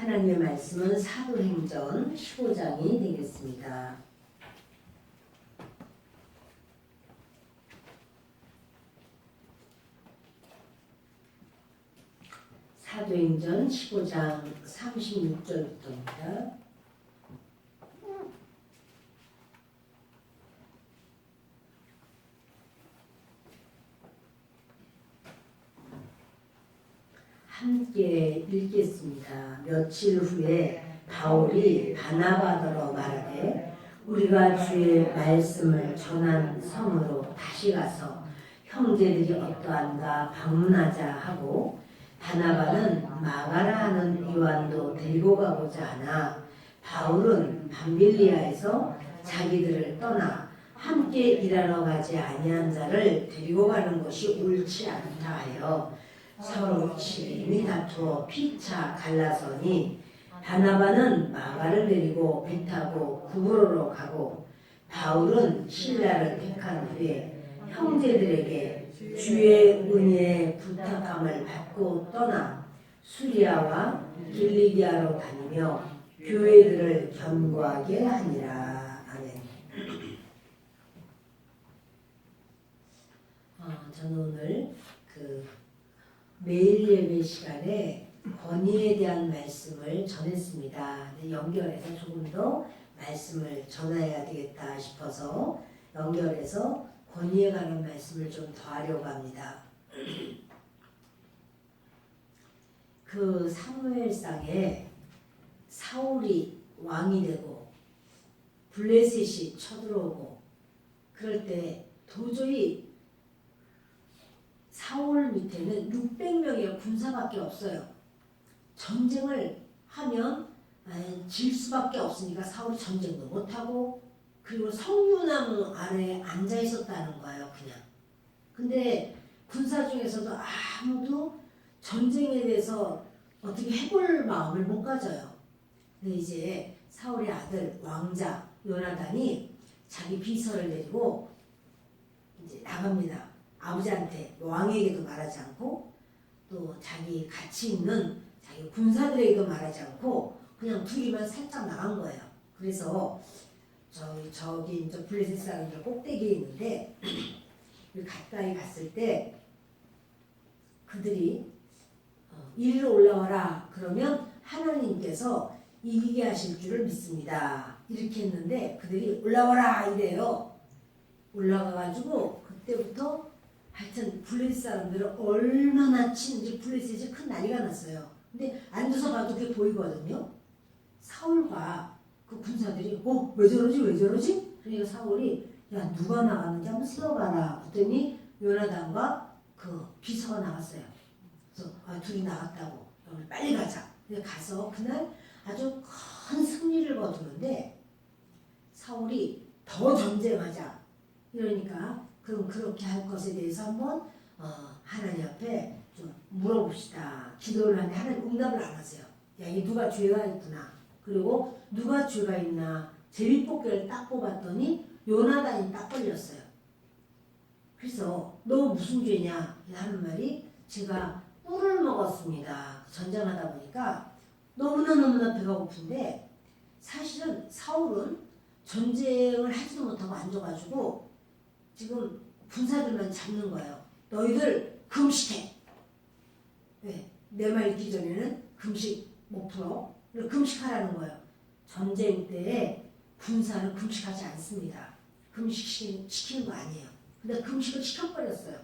하나님의 말씀은 사도행전 15장이 되겠습니다. 사도행전 15장 36절부터입니다. 함께 읽겠습니다. 며칠 후에 바울이 바나바더러 말하되 우리가 주의 말씀을 전한 성으로 다시 가서 형제들이 어떠한가 방문하자 하고 바나바는 마가라 하는 요한도 데리고 가고자 하나 바울은 밤빌리아에서 자기들을 떠나 함께 일하러 가지 아니한 자를 데리고 가는 것이 옳지 않다 하여 서로 심히 다투어 피차 갈라서니 바나바는 마가를 데리고 배 타고 구브로로 가고 바울은 신라를 택한 후에 형제들에게 주의 은혜의 부탁함을 받고 떠나 수리아와 길리기아로 다니며 교회들을 견고하게 하니라. 아멘. 저는 오늘 매일 예배 시간에 권위에 대한 말씀을 전했습니다. 연결해서 조금 더 말씀을 전해야 되겠다 싶어서 연결해서 권위에 관한 말씀을 좀 더 하려고 합니다. 그 사무엘상에 사울이 왕이 되고 블레셋이 쳐들어오고 그럴 때 도저히 사울 밑에는 600명의 군사밖에 없어요. 전쟁을 하면 질 수밖에 없으니까 사울이 전쟁도 못하고 그리고 석류나무 아래에 앉아 있었다는 거예요. 그냥. 근데 군사 중에서도 아무도 전쟁에 대해서 어떻게 해볼 마음을 못 가져요. 근데 이제 사울의 아들 왕자 요나단이 자기 비서를 데리고 이제 나갑니다. 아버지한테 왕에게도 말하지 않고 또 자기 같이 있는 자기 군사들에게도 말하지 않고 그냥 둘이만 살짝 나간 거예요. 그래서 저기 이제 블레셋 사람들 꼭대기에 있는데 가까이 갔을 때 그들이 이리로 올라와라 그러면 하나님께서 이기게 하실 줄을 믿습니다. 이렇게 했는데 그들이 올라와라 이래요. 올라가가지고 그때부터 하여튼 블레셋 사람들은 얼마나 치는지 블레셋이 큰 난리가 났어요. 근데 앉아서 봐도 그게 보이거든요. 사울과 그 군사들이 왜 저러지? 그러니까 사울이 야 누가 나갔는지 한번 세어봐라. 그랬더니 요나단과 그 비서가 나갔어요. 그래서 둘이 나갔다고 여기 빨리 가자. 그래서 가서 그날 아주 큰 승리를 거두는데 사울이 더 전쟁하자. 이러니까 그럼 그렇게 할 것에 대해서 한번 하나님 앞에 좀 물어봅시다. 기도를 하는데 하나님 응답을 안 하세요. 야, 이 누가 죄가 있구나. 그리고 누가 죄가 있나 제비뽑기를 딱 뽑았더니 요나단이 딱 걸렸어요. 그래서 너 무슨 죄냐 하는 말이 제가 꿀을 먹었습니다. 전쟁하다 보니까 너무나 배가 고픈데 사실은 사울은 전쟁을 하지도 못하고 앉아가지고 지금 군사들만 잡는 거예요. 너희들 금식해. 네, 내 말 읽기 전에는 금식 못 풀어. 금식하라는 거예요. 전쟁 때에 군사는 금식하지 않습니다. 금식시키는 거 아니에요. 근데 금식을 시켜버렸어요.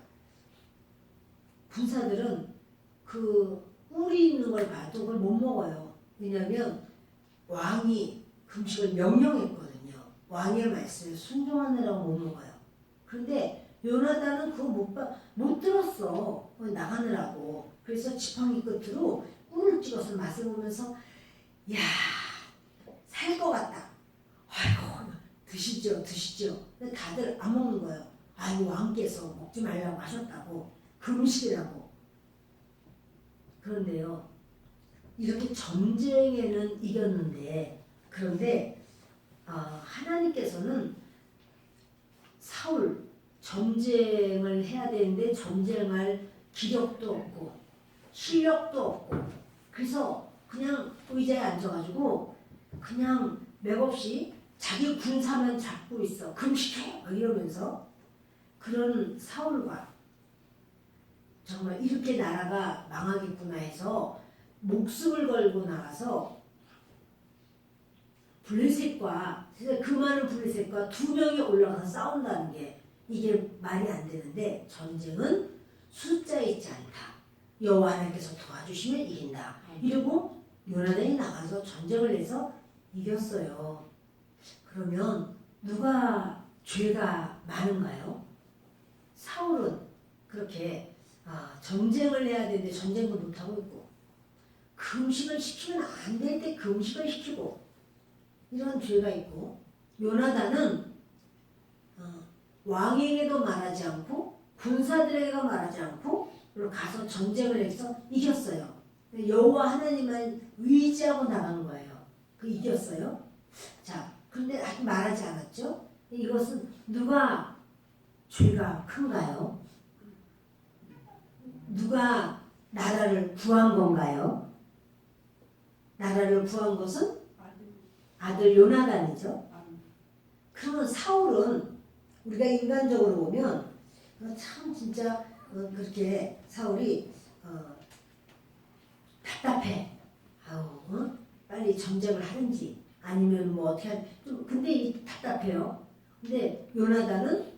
군사들은 그 꿀이 있는 걸 봐도 그걸 못 먹어요. 왜냐하면 왕이 금식을 명령했거든요. 왕의 말씀에 순종하느라고 못 먹어요. 그런데 요나단은 그거 못 들었어. 나가느라고. 그래서 지팡이 끝으로 꿀을 찍어서 맛을 보면서 야, 살 것 같다. 아이고, 드시죠. 근데 다들 안 먹는 거예요. 이 왕께서 먹지 말라고 하셨다고. 금식이라고. 그런데요, 이렇게 전쟁에는 이겼는데, 그런데 하나님께서는 사울 전쟁을 해야 되는데 전쟁할 기력도 없고 실력도 없고 그래서 그냥 의자에 앉아가지고 그냥 맥없이 자기 군사만 잡고 있어. 금식해! 막 이러면서 그런 사울과 정말 이렇게 나라가 망하겠구나 해서 목숨을 걸고 나가서 블레셋과 그 많은 블레셋과 2명이 올라가서 싸운다는 게 이게 말이 안 되는데 전쟁은 숫자에 있지 않다. 여호와 하나님께서 도와주시면 이긴다. 이러고 요나단이 나가서 전쟁을 해서 이겼어요. 그러면 누가 죄가 많은가요? 사울은 그렇게 전쟁을 해야 되는데 전쟁도 못하고 있고 금식을 시키면 안 될 때 금식을 시키고 이런 죄가 있고 요나단은 왕에게도 말하지 않고 군사들에게도 말하지 않고 가서 전쟁을 해서 이겼어요. 여호와 하나님만 의지하고 나간 거예요. 그 이겼어요. 자, 그런데 아직 말하지 않았죠? 이것은 누가 죄가 큰가요? 누가 나라를 구한 건가요? 나라를 구한 것은 아들 요나단이죠. 그러면 사울은 우리가 인간적으로 보면 참 진짜 그렇게 사울이 답답해. 빨리 전쟁을 하든지 아니면 뭐 어떻게 좀 근데 답답해요. 근데 요나단은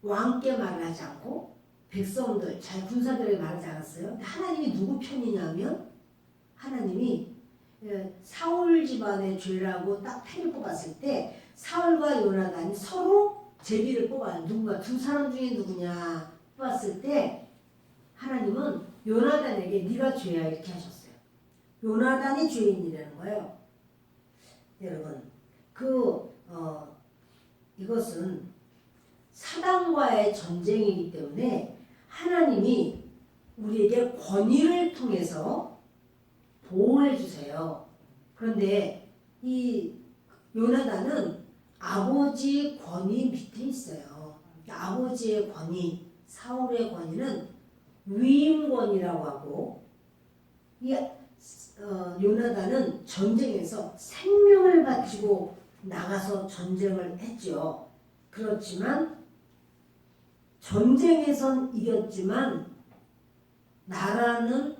왕께 말을 하지 않고 백성들, 잘 군사들에게 말하지 않았어요. 근데 하나님이 누구 편이냐면 하나님이 사울 집안의 죄라고 딱 패를 뽑았을 때 사울과 요나단이 서로 제비를 뽑아요. 누군가 두 사람 중에 누구냐 뽑았을 때 하나님은 요나단에게 네가 죄야 이렇게 하셨어요. 요나단이 죄인이라는 거예요. 여러분 이것은 사단과의 전쟁이기 때문에 하나님이 우리에게 권위를 통해서 보호해 주세요. 그런데 이 요나단은 아버지 권위 밑에 있어요. 아버지의 권위, 사울의 권위는 위임권이라고 하고 요나단은 전쟁에서 생명을 바치고 나가서 전쟁을 했죠. 그렇지만 전쟁에선 이겼지만 나라는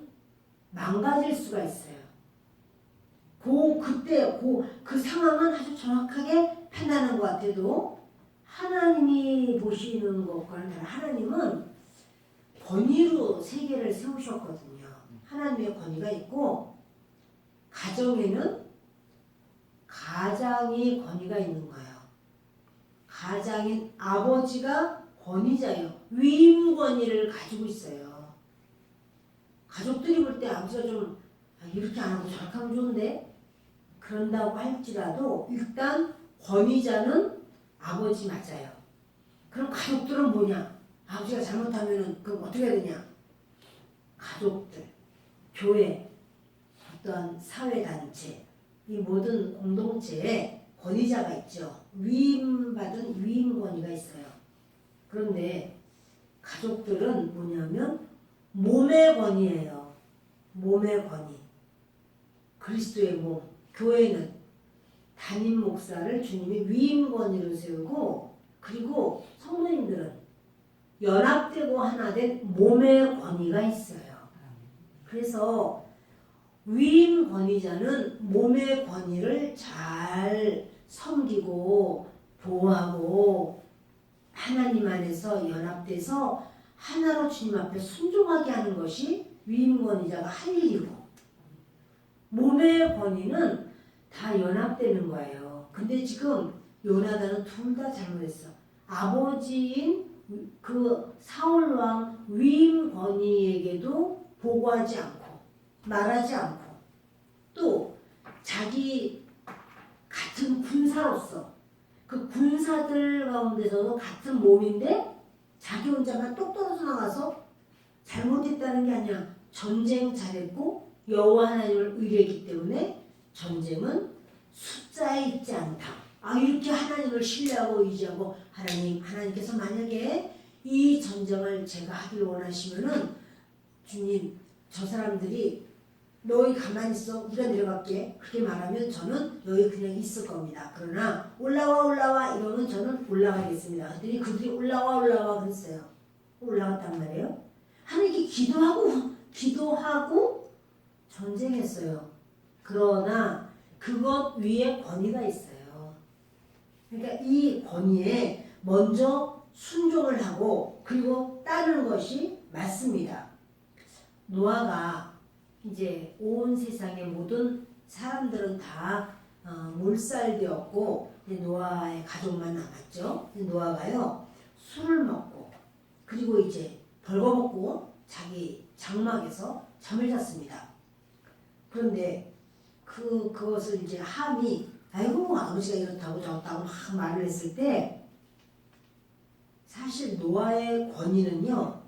망가질 수가 있어요. 그때 그 상황은 아주 정확하게 판단한 것 같아도 하나님이 보시는 것과는 다른 하나님은 권위로 세계를 세우셨거든요. 하나님의 권위가 있고 가정에는 가장이 권위가 있는 거예요. 가장인 아버지가 권위자예요. 위임 권위를 가지고 있어요. 가족들이 볼 때 아버지가 좀 이렇게 안 하고 저렇게 하면 좋은데 그런다고 할지라도 일단 권위자는 아버지 맞아요. 그럼 가족들은 뭐냐? 아버지가 잘못하면 그럼 어떻게 해야 되냐? 가족들, 교회, 어떤 사회단체 이 모든 공동체에 권위자가 있죠. 위임받은 위임 권위가 있어요. 그런데 가족들은 뭐냐면 몸의 권위예요. 몸의 권위. 그리스도의 몸. 교회는 담임 목사를 주님이 위임 권위로 세우고 그리고 성도님들은 연합되고 하나 된 몸의 권위가 있어요. 그래서 위임 권위자는 몸의 권위를 잘 섬기고 보호하고 하나님 안에서 연합돼서 하나로 주님 앞에 순종하게 하는 것이 위임 권위자가 할 일이고 몸의 권위는 다 연합되는 거예요. 근데 지금 요나단은 둘 다 잘못했어. 아버지인 그 사울왕 위임 권위에게도 보고하지 않고 말하지 않고 또 자기 같은 군사로서 그 군사들 가운데서도 같은 몸인데 자기 혼자만 똑 떨어져 나가서 잘못했다는 게 아니야. 전쟁 잘했고 여호와 하나님을 의뢰했기 때문에 전쟁은 숫자에 있지 않다. 이렇게 하나님을 신뢰하고 의지하고 하나님께서 만약에 이 전쟁을 제가 하길 원하시면은 주님 저 사람들이 너희 가만히 있어. 우리가 내려갈게. 그렇게 말하면 저는 여기 그냥 있을 겁니다. 그러나 올라와 이러면 저는 올라가겠습니다. 그랬더니 그들이 올라와 그랬어요. 올라갔단 말이에요. 하나님께 기도하고 전쟁했어요. 그러나 그것 위에 권위가 있어요. 그러니까 이 권위에 먼저 순종을 하고 그리고 따르는 것이 맞습니다. 노아가 이제 온 세상의 모든 사람들은 다 몰살되었고 노아의 가족만 남았죠. 노아가요 술을 먹고 그리고 이제 벌거벗고 자기 장막에서 잠을 잤습니다. 그런데 그것을 이제 함이 아이고 아버지가 이렇다고 저렇다고 막 말을 했을 때 사실 노아의 권위는요.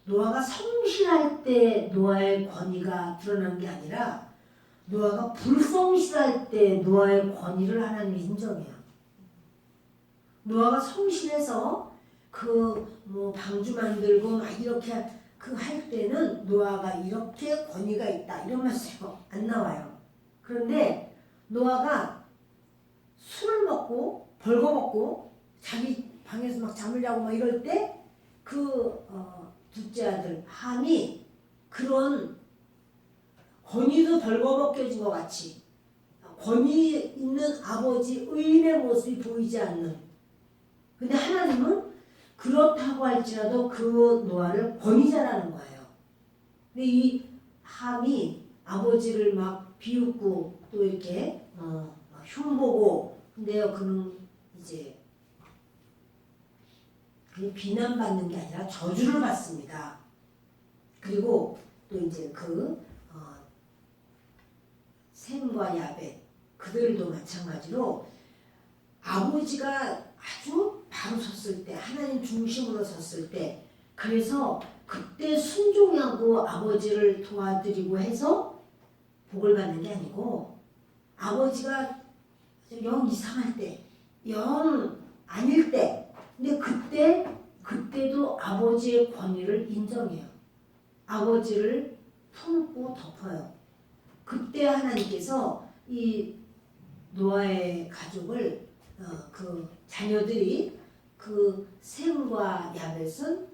노아가 성실할 때 노아의 권위가 드러난 게 아니라 노아가 불성실할 때 노아의 권위를 하나님이 인정해요. 노아가 성실해서 방주 만들고 막 이렇게 할 때는 노아가 이렇게 권위가 있다 이런 말씀이 안 나와요. 그런데 노아가 술을 먹고 벌거벗고 자기 방에서 막 잠을 자고 막 이럴 때 둘째 아들 함이 그런 권위도 벌거벗겨진 것 같이 권위 있는 아버지 의인의 모습이 보이지 않는. 근데 하나님은 그렇다고 할지라도 그 노아를 권위자라는 거예요. 근데 이 함이 아버지를 막 비웃고 또 이렇게 막 흉보고 근데요 그는 이제 비난받는 게 아니라 저주를 받습니다. 그리고 또 이제 셈과 야벳 그들도 마찬가지로 아버지가 아주 바로 섰을 때 하나님 중심으로 섰을 때 그래서 그때 순종하고 아버지를 도와드리고 해서 복을 받는 게 아니고 아버지가 영 이상할 때 영 아닐 때 근데 그때도 아버지의 권위를 인정해요. 아버지를 품고 덮어요. 그때 하나님께서 이 노아의 가족을 자녀들이 셈과 야벳은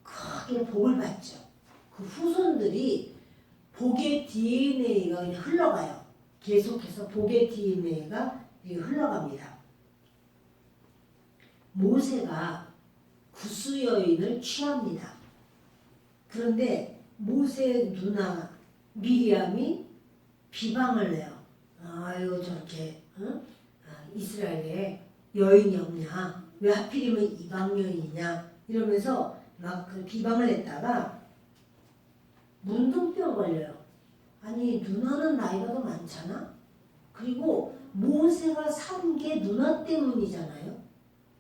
크게 복을 받죠. 그 후손들이 복의 DNA가 그냥 흘러가요. 계속해서 복의 DNA가 흘러갑니다. 모세가 구스 여인을 취합니다. 그런데 모세의 누나 미리암이 비방을 해요. 아유 저렇게 이스라엘에 여인이 없냐? 왜 하필이면 이방 여인이냐? 이러면서 막 비방을 했다가 문둥병 걸려요. 아니 누나는 나이가 더 많잖아? 그리고 모세가 산 게 누나 때문이잖아요.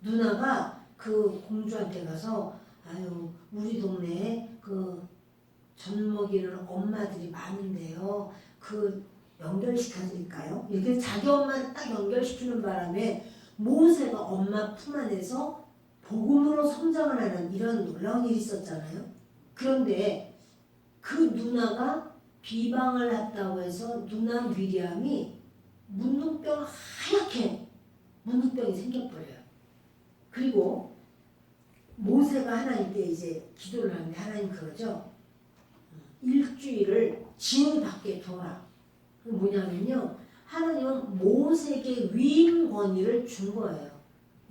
누나가 그 공주한테 가서 아유 우리 동네에 젖 먹이는 엄마들이 많은데요. 연결시켜드릴까요? 이렇게 자기 엄마를 딱 연결시키는 바람에 모세가 엄마 품 안에서 복음으로 성장을 하는 이런 놀라운 일이 있었잖아요. 그런데 그 누나가 비방을 했다고 해서 누나 미리암이 하얗게 문둥병이 생겨버려요. 그리고 모세가 하나님께 이제 기도를 하는데 하나님 그러죠. 일주일을 진 밖에 둬라. 뭐냐면요. 하나님은 모세에게 위임 권위를 준 거예요.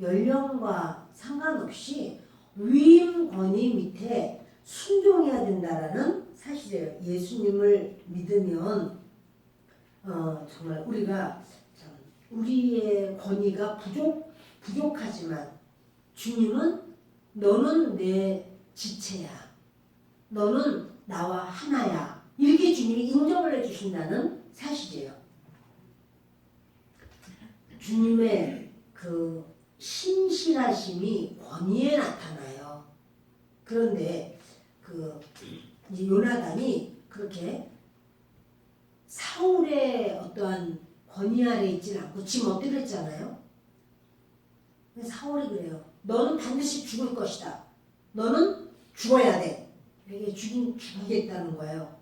연령과 상관없이 위임 권위 밑에 순종해야 된다라는 사실이에요. 예수님을 믿으면 정말 우리가 우리의 권위가 부족하지만 주님은 너는 내 지체야. 너는 나와 하나야. 이렇게 주님이 인정을 해주신다는 사실이에요. 주님의 신실하심이 권위에 나타나요. 그런데 이제 요나단이 그렇게 사울의 어떠한 권위 아래 있지는 않고 지금 어떻게 됐잖아요. 사울이 그래요. 너는 반드시 죽을 것이다. 너는 죽어야 돼. 이렇게 죽이겠다는 거예요.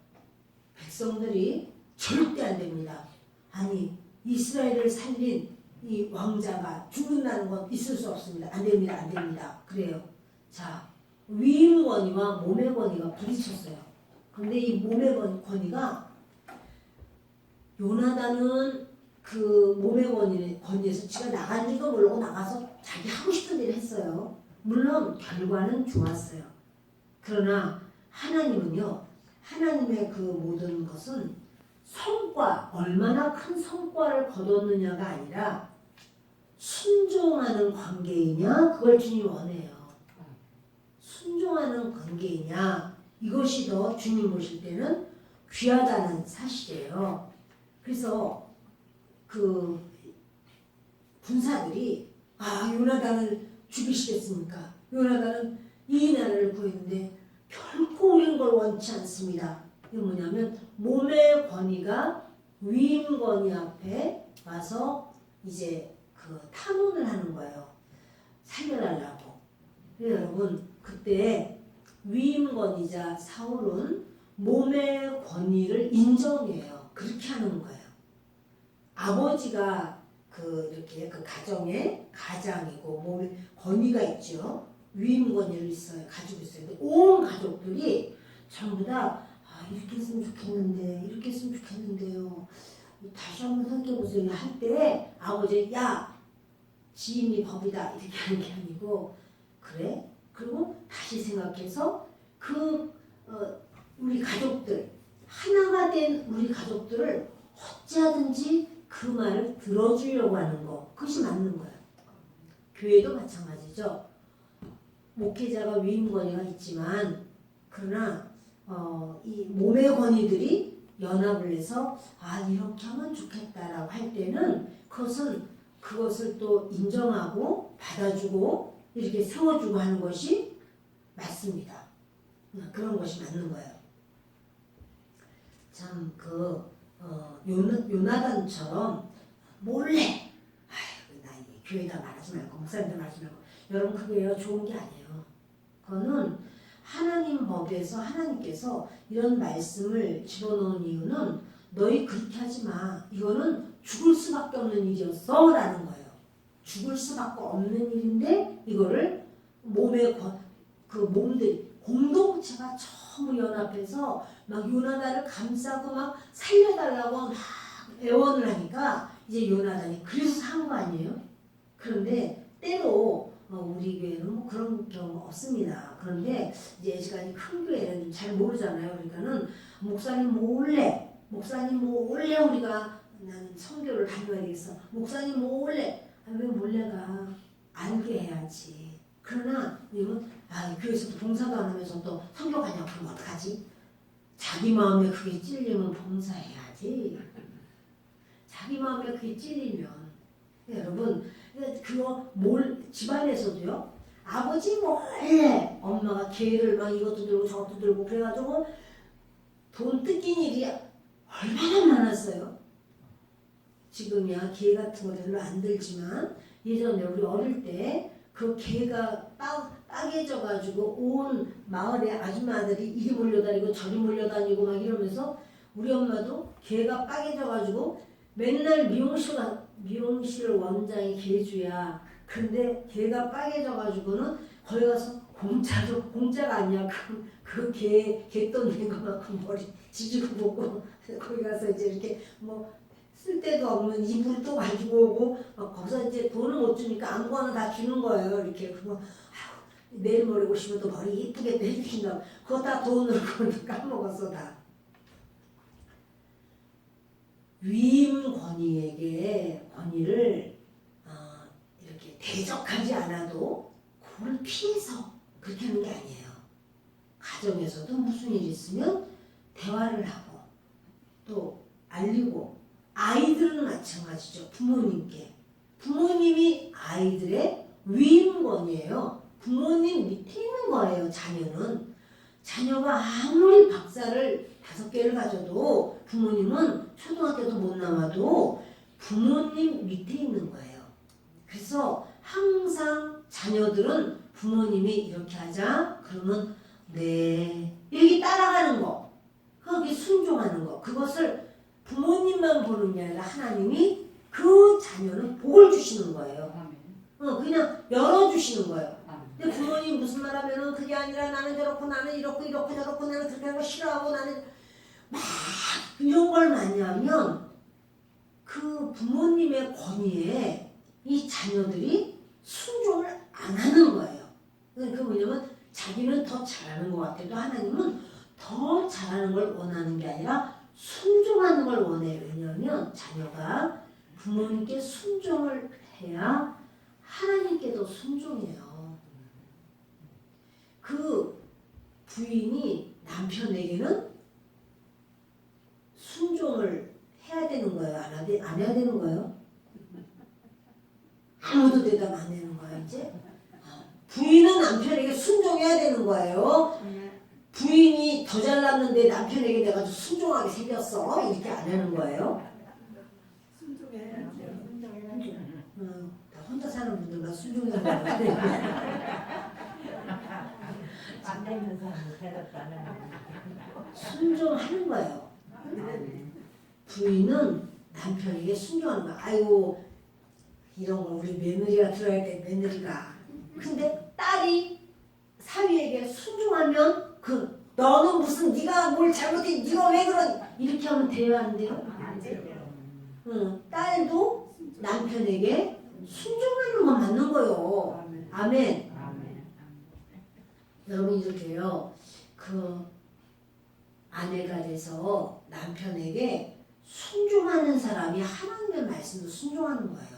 백성들이 절대 안 됩니다. 아니 이스라엘을 살린 이 왕자가 죽는다는 건 있을 수 없습니다. 안 됩니다. 안 됩니다. 그래요. 자, 위임 권위와 몸의 권위가 부딪혔어요. 근데 이 몸의 권위가 요나단은 그 몸의 권위에서 지가 나간지도 모르고 나가서 자기 하고 싶은 일을 했어요. 물론 결과는 좋았어요. 그러나 하나님은요, 하나님의 그 모든 것은 성과, 얼마나 큰 성과를 거뒀느냐가 아니라 순종하는 관계이냐, 그걸 주님이 원해요. 순종하는 관계이냐, 이것이 더 주님 보실 때는 귀하다는 사실이에요. 그래서 그 군사들이 요나단을 죽이시겠습니까? 요나단은 이 나라를 구했는데 결코 우린 걸 원치 않습니다. 이게 뭐냐면 몸의 권위가 위임 권위 앞에 와서 이제 그 탄원을 하는 거예요. 살려달라고. 여러분 그때 위임 권위자 사울은 몸의 권위를 인정해요. 그렇게 하는 거예요. 아버지가 이렇게 그 가정의 가장이고 몸의 권위가 있죠. 위임 권위를 가지고 있어요. 근데 온 가족들이 전부 다 이렇게 했으면 좋겠는데 이렇게 했으면 좋겠는데요. 다시 한번 생각해보세요. 할 때 아버지 야 지임이 법이다 이렇게 하는 게 아니고 그래? 그리고 다시 생각해서 우리 가족들 하나가 된 우리 가족들을 어찌하든지 그 말을 들어주려고 하는 거 그것이 맞는 거예요. 교회도 마찬가지죠. 목회자가 위임 권위가 있지만 그러나 이 몸의 권위들이 연합을 해서 이렇게 하면 좋겠다라고 할 때는 그것을 또 인정하고 받아주고 이렇게 세워주고 하는 것이 맞습니다. 그런 것이 맞는 거예요. 참 요나단처럼 몰래 나 교회다 말하지 말고 목사님들 말하지 말고 여러분 그게요 좋은 게 아니에요. 그거는 하나님 법에서 하나님께서 이런 말씀을 집어넣은 이유는 너희 그렇게 하지 마. 이거는 죽을 수밖에 없는 일이었어 라는 거예요. 죽을 수밖에 없는 일인데 이거를 몸의 그 몸들 공동체가 전부 연합해서 막 요나단을 감싸고 막 살려달라고 막 애원을 하니까 이제 요나단이 그래서 산 거 아니에요? 그런데 때로 우리 교회는 뭐 그런 경우 없습니다. 그런데 이제 시간이 큰 교회는 잘 모르잖아요. 그러니까는 목사님 몰래 우리가 나는 선교를 다녀야 되겠어. 목사님 몰래 왜 몰래가 알게 해야지. 그러나 이건 교회에서도 봉사도 안 하면서 또 선교 가냐고 그러면 어떡하지? 자기 마음에 그게 찔리면 봉사해야지. 자기 마음에 그게 찔리면 여러분 그거 집안에서도요. 아버지 몰래 엄마가 개를 막 이것도 들고 저것도 들고 그래가지고 돈 뜯긴 일이 얼마나 많았어요. 지금이야 개 같은 거 별로 안 들지만 예전에 우리 어릴 때 그 개가 빠개져가지고 온 마을의 아줌마들이 이리 몰려다니고 저리 몰려다니고 막 이러면서 우리 엄마도 개가 빠개져가지고 맨날 미용실 원장이 개주야. 근데 개가 빠개져가지고는 거기 가서 공짜가 아니야. 그 개돈 낸 것만큼 머리 지지고 보고 거기 가서 이제 이렇게 뭐 쓸 데도 없는 이불 또 가지고 오고 거기서 이제 돈을 못 주니까 아무거나 다 주는 거예요. 이렇게 그거 내일 모레 오시면 또 머리 이쁘게 해주신다고 그거 다 돈으로 까먹었어 다. 위임 권위를 이렇게 대적하지 않아도 그걸 피해서 그렇게 하는 게 아니에요. 가정에서도 무슨 일이 있으면 대화를 하고 또 알리고 아이들은 마찬가지죠. 부모님이 아이들의 위임 권위예요. 부모님 밑에 있는 거예요. 자녀가 아무리 박사를 5개를 가져도 부모님은 초등학교도 못 나와도 부모님 밑에 있는 거예요. 그래서 항상 자녀들은 부모님이 이렇게 하자 그러면 네 이렇게 따라가는 거 거기 순종하는 거. 그것을 부모님만 보는 게 아니라 하나님이 그 자녀는 복을 주시는 거예요. 그냥 열어주시는 거예요. 근데 부모님 무슨 말 하면은 그게 아니라 나는 저렇고 나는 이렇고 이렇고 저렇고 나는 그렇게 하는 거 싫어하고 나는 막 이런 걸 많이 하면 그 부모님의 권위에 이 자녀들이 순종을 안 하는 거예요. 그러니까 뭐냐면 자기는 더 잘하는 것 같아도 하나님은 더 잘하는 걸 원하는 게 아니라 순종하는 걸 원해요. 왜냐하면 자녀가 부모님께 순종을 해야 하나님께도 순종해요. 그 부인이 남편에게는 순종을 해야 되는 거예요? 안 해야 되는 거예요? 아무도 대답 안 하는 거예요, 이제? 부인은 남편에게 순종해야 되는 거예요. 부인이 더 잘났는데 남편에게 내가 좀 순종하게 생겼어. 이렇게 안 하는 거예요. 나 혼자 사는 분들만 순종해야 되는데. 안 되는 사람은 대답도 안 하는 순종하는 거예요. 부인은 남편에게 순종하는 거야. 아이고 이런 거 우리 며느리가 들어야 돼. 며느리가. 근데 딸이 사위에게 순종하면 너는 무슨 네가 뭘 잘못해 네가 왜 그런 이렇게 하면 돼요 안 돼요? 안 돼요. 딸도 남편에게 순종하는 건 맞는 거예요. 아멘. 여러분 이렇게요. 그 아내가 돼서 남편에게 순종하는 사람이 하나님의 말씀도 순종하는 거예요.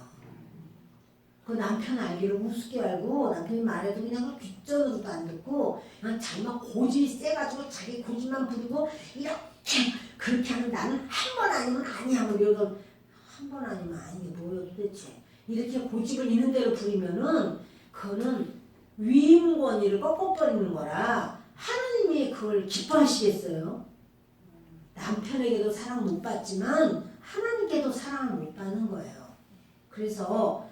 그 남편 알기를 우습게 알고 남편이 말해도 그냥 귓전으로도 안 듣고 그냥 자기만 고집이 세가지고 자기 고집만 부리고 이렇게 그렇게 하면 나는 한 번 아니면 아니야 뭐 이러던 한 번 아니면 아니게 뭐예요 도대체 이렇게 고집을 있는 대로 부리면은 그거는 위임권위를 꺾어버리는 거라 하나님이 그걸 기뻐하시겠어요? 남편에게도 사랑 못 받지만 하나님께도 사랑을 못 받는 거예요. 그래서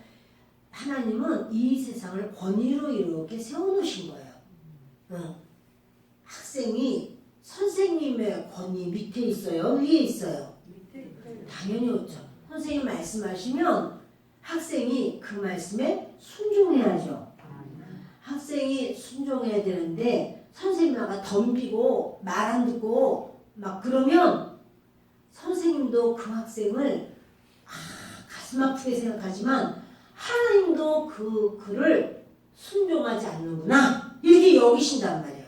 하나님은 이 세상을 권위로 이렇게 세워놓으신 거예요. 학생이 선생님의 권위 밑에 있어요? 위에 있어요? 당연히 없죠. 선생님 말씀하시면 학생이 그 말씀에 순종해야죠. 학생이 순종해야 되는데 선생님아가 덤비고 말 안 듣고 막 그러면 선생님도 그 학생을 가슴 아프게 생각하지만 하나님도 그 글을 순종하지 않는구나 이렇게 여기신단 말이에요.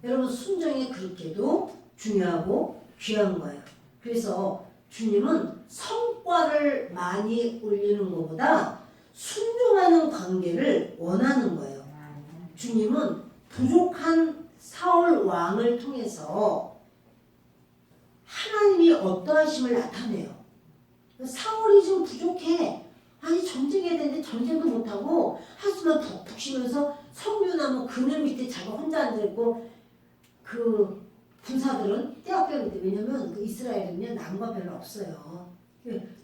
여러분 순종이 그렇게도 중요하고 귀한 거예요. 그래서 주님은 성과를 많이 올리는 것보다 순종하는 관계를 원하는 거예요. 주님은 부족한 사울 왕을 통해서 하나님이 어떠하심을 나타내요. 사울이 좀 부족해. 아니 전쟁해야 되는데 전쟁도 못하고 한숨만 푹푹 쉬면서 석류나무 그늘 밑에 자기 혼자 앉아있고 그 군사들은 떼약볕 밑에 왜냐면 그 이스라엘은요 나무가 별로 없어요.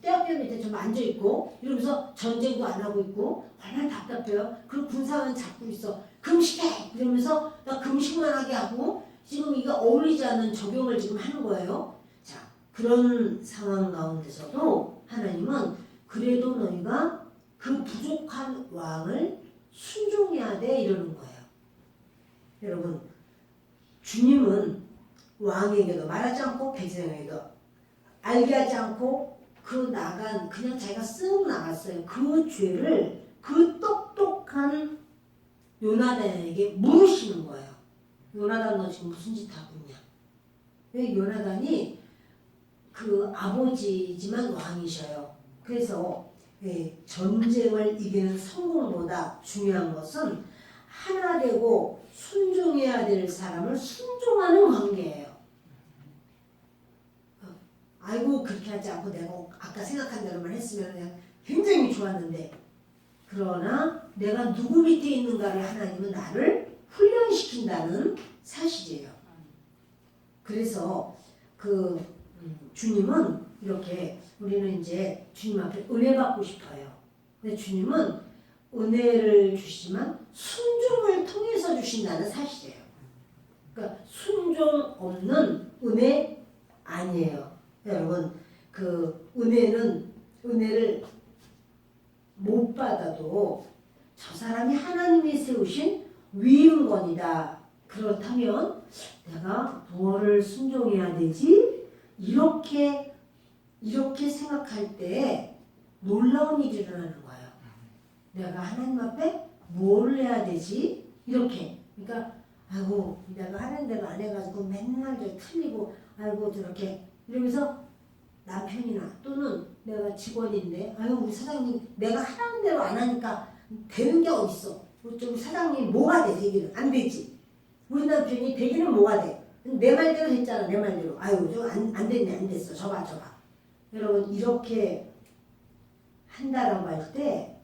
떼약볕 밑에 좀 앉아있고 이러면서 전쟁도 안 하고 있고 얼마나 답답해요. 그리고 군사만 잡고 있어. 금식해! 이러면서 나 금식만 하게 하고 지금 이거 어울리지 않는 적용을 지금 하는 거예요. 자, 그런 상황 가운데서도 하나님은 그래도 너희가 그 부족한 왕을 순종해야 돼 이러는 거예요. 여러분 주님은 왕에게도 말하지 않고 백성에게도 알게 하지 않고 그 나간 그냥 자기가 쓱 나갔어요. 그 죄를 그 똑똑한 요나단에게 물으시는 거예요. 요나단 너 지금 무슨 짓 하고 있냐? 왜 요나단이 그 아버지지만 왕이셔요. 그래서 전쟁을 이기는 성공보다 중요한 것은 하나 되고 순종해야 될 사람을 순종하는 관계예요. 아이고 그렇게 하지 않고 내가 아까 생각한 대로만 했으면 그냥 굉장히 좋았는데 그러나 내가 누구 밑에 있는가를 하나님은 나를 훈련시킨다는 사실이에요. 그래서 그 주님은 이렇게 우리는 이제 주님 앞에 은혜 받고 싶어요. 근데 주님은 은혜를 주시지만 순종을 통해서 주신다는 사실이에요. 그러니까 순종 없는 은혜 아니에요. 여러분 그 은혜를 못 받아도 저 사람이 하나님이 세우신 위임권이다. 그렇다면 내가 무엇을 순종해야 되지? 이렇게 생각할 때 놀라운 일이 일어나는 거예요. 내가 하나님 앞에 뭘 해야 되지? 이렇게. 그러니까 아이고 내가 하는 대로 안 해가지고 맨날 저 틀리고 아이고 저렇게 이러면서 남편이나 또는 내가 직원인데 아유 우리 사장님 내가 하라는 대로 안 하니까 되는 게 어딨어. 우리 사장님 뭐가 돼 되기는 안 되지. 우리 남편이 되기는 뭐가 돼. 내 말대로 했잖아 내 말대로. 아유 저 안 됐네 안 됐어 저봐. 여러분 이렇게 한다라고 할 때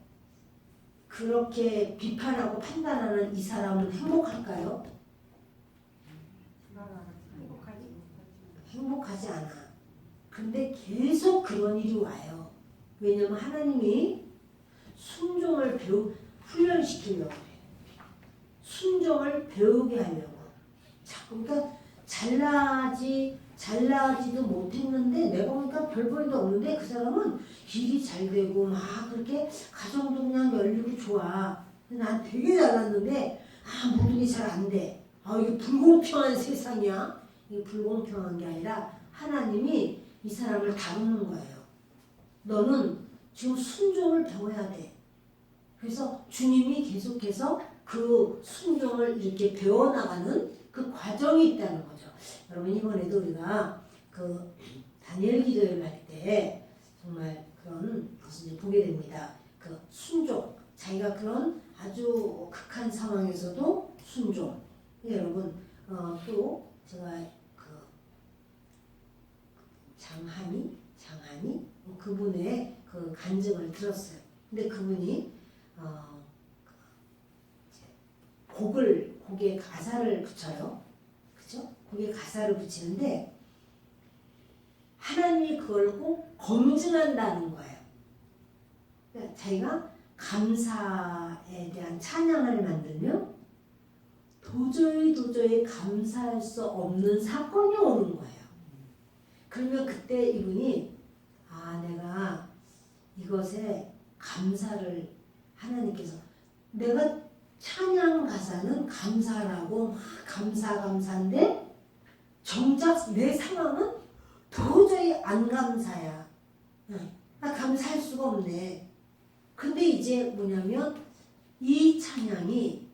그렇게 비판하고 판단하는 이 사람은 행복할까요? 행복하지 않아. 근데 계속 그런 일이 와요. 왜냐면 하나님이 순종을 훈련시키려고 그래요. 순종을 배우게 하려고. 그러니까 잘나지도 못했는데 내가 보니까 별 볼일도 없는데 그 사람은 일이 잘 되고 막 그렇게 가정도 그냥 열리고 좋아. 난 되게 잘났는데 모든 게 잘 안 돼. 이게 불공평한 세상이야. 이게 불공평한 게 아니라 하나님이 이 사람을 다루는 거예요. 너는 지금 순종을 배워야 돼. 그래서 주님이 계속해서 그 순종을 이렇게 배워나가는 그 과정이 있다는 거죠. 여러분 이번에도 우리가 그 다니엘 기도회를 할 때 정말 그런 것을 보게 됩니다. 그 순종, 자기가 그런 아주 극한 상황에서도 순종. 여러분 또 제가 그 장하니 그분의 그 간증을 들었어요. 근데 그분이 곡에 가사를 붙여요. 그죠? 곡에 가사를 붙이는데 하나님이 그걸 꼭 검증한다는 거예요. 그러니까 자기가 감사에 대한 찬양을 만들면 도저히 감사할 수 없는 사건이 오는 거예요. 그러면 그때 이분이 내가 이것에 감사를 하나님께서 내가 찬양 가사는 감사라고 막 감사인데 정작 내 상황은 도저히 안 감사야. 나 감사할 수가 없네. 근데 이제 뭐냐면 이 찬양이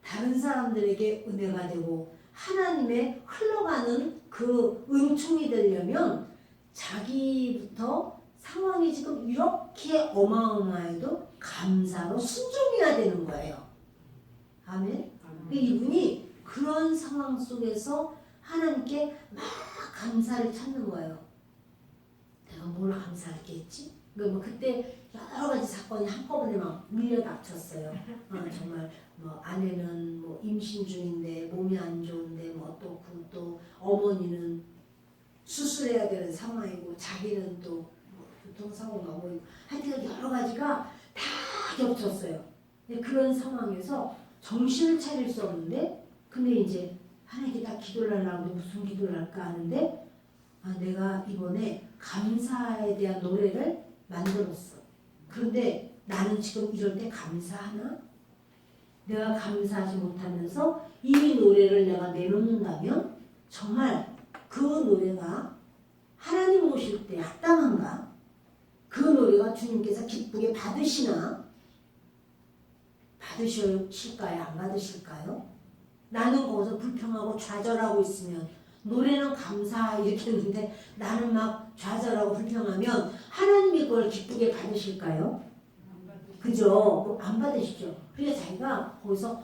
다른 사람들에게 은혜가 되고 하나님의 흘러가는 그 은총이 되려면 자기부터 상황이 지금 이렇게 어마어마해도 감사로 순종해야 되는 거예요. 아멘. 이분이 그런 상황 속에서 하나님께 막 감사를 찾는 거예요. 내가 뭘 감사했겠지? 뭐 그때 여러 가지 사건이 한꺼번에 막 밀려닥쳤어요. 정말 뭐 아내는 뭐 임신 중인데 몸이 안 좋은데 뭐 또 어머니는 수술해야 되는 상황이고 자기는 또 교통사고가 뭐 하여튼 여러 가지가 다 겹쳤어요. 그런 상황에서 정신을 차릴 수 없는데 근데 이제 하나님께 다 기도를 하려고 무슨 기도를 할까 하는데 내가 이번에 감사에 대한 노래를 만들었어. 그런데 나는 지금 이럴 때 감사하나? 내가 감사하지 못하면서 이 노래를 내가 내놓는다면 정말 그 노래가 하나님 오실 때 합당한가? 그 노래가 주님께서 기쁘게 받으실까요? 안 받으실까요? 나는 거기서 불평하고 좌절하고 있으면 노래는 감사 이렇게 했는데 나는 막 좌절하고 불평하면 하나님이 그걸 기쁘게 받으실까요? 그죠? 안 받으시죠? 그래서 자기가 거기서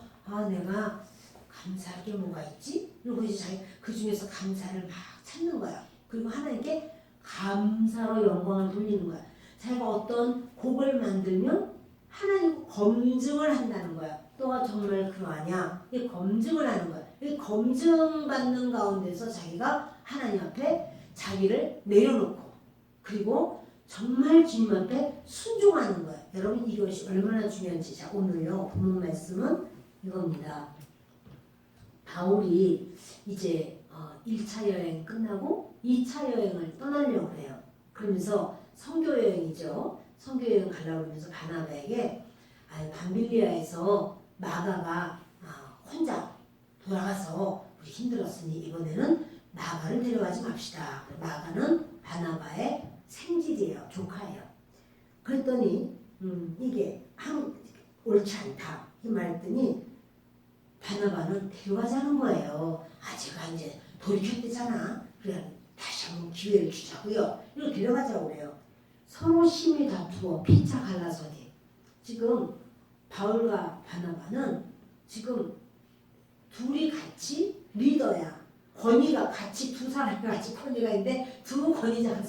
내가 감사할 게 뭐가 있지? 그리고 이제 자기 그 중에서 감사를 막 찾는 거야. 그리고 하나님께 감사로 영광을 돌리는 거야. 자기가 어떤 곡을 만들면 하나님 검증을 한다는 거야. 너가 정말 그러하냐? 이 검증을 하는 거야. 이 검증받는 가운데서 자기가 하나님 앞에 자기를 내려놓고 그리고 정말 주님 앞에 순종하는 거야. 여러분 이것이 얼마나 중요한지. 자 오늘요 본문 말씀은 이겁니다. 바울이 이제 1차 여행 끝나고 2차 여행을 떠나려고 해요. 그러면서 선교 여행이죠. 선교 여행 가려고 그러면서 바나바에게 밤빌리아에서 마가가 혼자 돌아가서 우리 힘들었으니 이번에는 마가를 데려가지 맙시다. 마가는 바나바의 생질이에요. 조카예요. 그랬더니 이게 옳지 않다 이 말했더니 바나바는 데려가자는 거예요. 제가 이제 돌이켰대잖아. 그래 다시 한번 기회를 주자고요. 이렇게 데려가자고 그래요. 서로 심히 다투어 피차 갈라서니 지금 바울과 바나바는 지금 둘이 같이 리더야. 권위가 같이 두 사람이 같이 권위가 있는데 두 권위자가